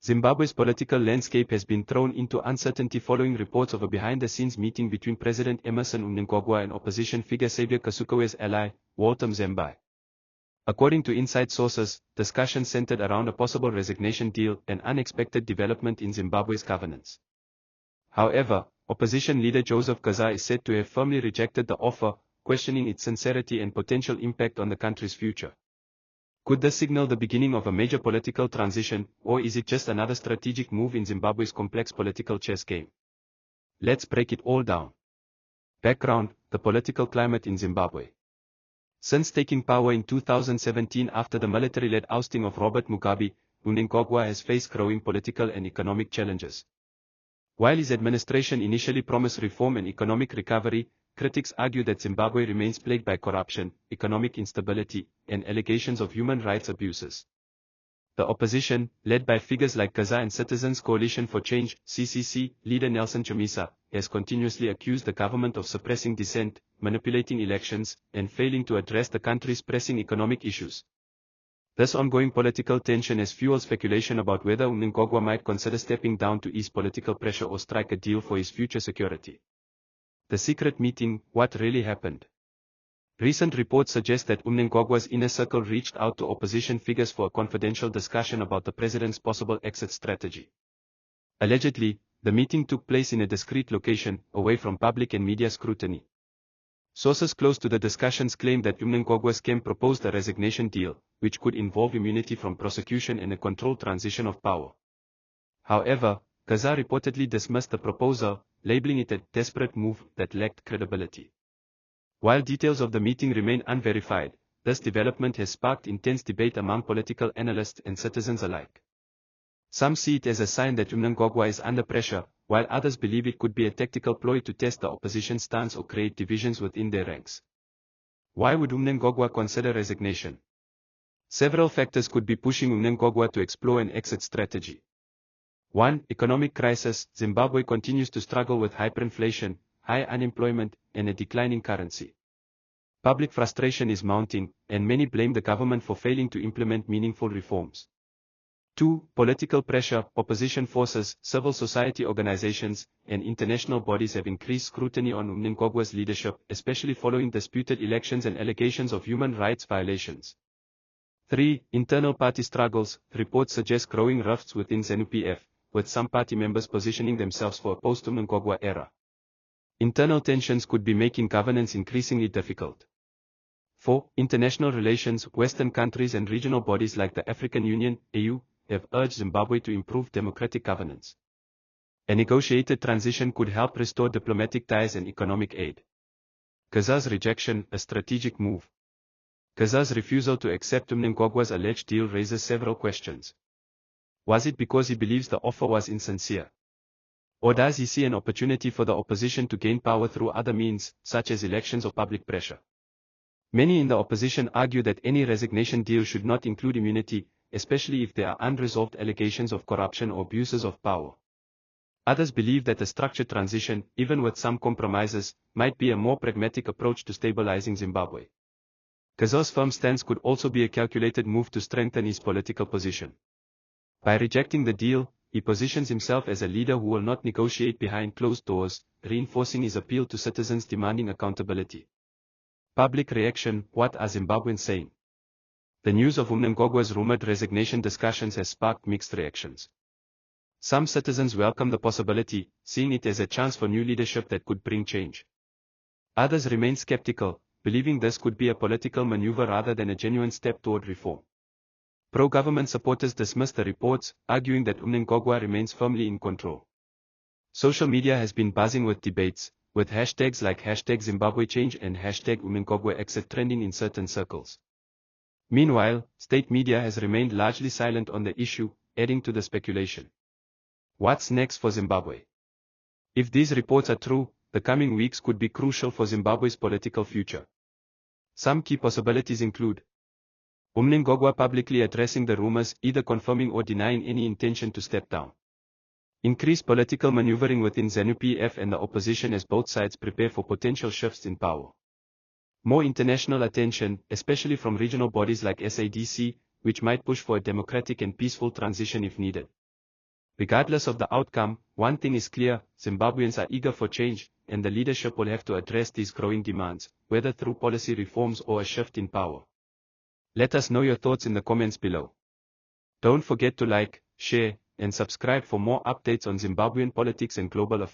Zimbabwe's political landscape has been thrown into uncertainty following reports of a behind-the-scenes meeting between President Emmerson Mnangagwa and opposition figure Xavier Kasukawe's ally, Walter Mzemba. According to inside sources, discussions centered around a possible resignation deal, an unexpected development in Zimbabwe's governance. However, opposition leader Joseph Geza is said to have firmly rejected the offer, questioning its sincerity and potential impact on the country's future. Could this signal the beginning of a major political transition, or is it just another strategic move in Zimbabwe's complex political chess game? Let's break it all down. Background: the political climate in Zimbabwe. Since taking power in 2017 after the military-led ousting of Robert Mugabe, Mnangagwa has faced growing political and economic challenges. While his administration initially promised reform and economic recovery, critics argue that Zimbabwe remains plagued by corruption, economic instability, and allegations of human rights abuses. The opposition, led by figures like Geza and Citizens Coalition for Change (CCC) leader Nelson Chamisa, has continuously accused the government of suppressing dissent, manipulating elections, and failing to address the country's pressing economic issues. This ongoing political tension has fueled speculation about whether Mnangagwa might consider stepping down to ease political pressure or strike a deal for his future security. The secret meeting: what really happened? Recent reports suggest that Mnangagwa's inner circle reached out to opposition figures for a confidential discussion about the president's possible exit strategy. Allegedly, the meeting took place in a discreet location, away from public and media scrutiny. Sources close to the discussions claim that Mnangagwa's camp proposed a resignation deal, which could involve immunity from prosecution and a controlled transition of power. However, Geza reportedly dismissed the proposal, labeling it a desperate move that lacked credibility. While details of the meeting remain unverified, this development has sparked intense debate among political analysts and citizens alike. Some see it as a sign that Mnangagwa is under pressure, while others believe it could be a tactical ploy to test the opposition's stance or create divisions within their ranks. Why would Mnangagwa consider resignation? Several factors could be pushing Mnangagwa to explore an exit strategy. 1. Economic crisis. Zimbabwe continues to struggle with hyperinflation, high unemployment, and a declining currency. Public frustration is mounting, and many blame the government for failing to implement meaningful reforms. 2. Political pressure. Opposition forces, civil society organizations, and international bodies have increased scrutiny on Mnangagwa's leadership, especially following disputed elections and allegations of human rights violations. 3. Internal party struggles. Reports suggest growing rifts within ZANU-PF, with some party members positioning themselves for a post-Mnangagwa era. Internal tensions could be making governance increasingly difficult. 4. International relations. Western countries and regional bodies like the African Union, AU, have urged Zimbabwe to improve democratic governance. A negotiated transition could help restore diplomatic ties and economic aid. Geza's rejection, a strategic move. Geza's refusal to accept Mnangagwa's alleged deal raises several questions. Was it because he believes the offer was insincere? Or does he see an opportunity for the opposition to gain power through other means, such as elections or public pressure? Many in the opposition argue that any resignation deal should not include immunity, especially if there are unresolved allegations of corruption or abuses of power. Others believe that a structured transition, even with some compromises, might be a more pragmatic approach to stabilizing Zimbabwe. Geza's firm stance could also be a calculated move to strengthen his political position. By rejecting the deal, he positions himself as a leader who will not negotiate behind closed doors, reinforcing his appeal to citizens demanding accountability. Public reaction. What are Zimbabweans saying? The news of Mnangagwa's rumored resignation discussions has sparked mixed reactions. Some citizens welcome the possibility, seeing it as a chance for new leadership that could bring change. Others remain skeptical, believing this could be a political maneuver rather than a genuine step toward reform. Pro-government supporters dismiss the reports, arguing that Mnangagwa remains firmly in control. Social media has been buzzing with debates, with hashtags like #ZimbabweChange and #MnangagwaExit trending in certain circles. Meanwhile, state media has remained largely silent on the issue, adding to the speculation. What's next for Zimbabwe? If these reports are true, the coming weeks could be crucial for Zimbabwe's political future. Some key possibilities include Mnangagwa publicly addressing the rumors, either confirming or denying any intention to step down. Increased political maneuvering within ZANU-PF and the opposition as both sides prepare for potential shifts in power. More international attention, especially from regional bodies like SADC, which might push for a democratic and peaceful transition if needed. Regardless of the outcome, one thing is clear: Zimbabweans are eager for change, and the leadership will have to address these growing demands, whether through policy reforms or a shift in power. Let us know your thoughts in the comments below. Don't forget to like, share, and subscribe for more updates on Zimbabwean politics and global affairs.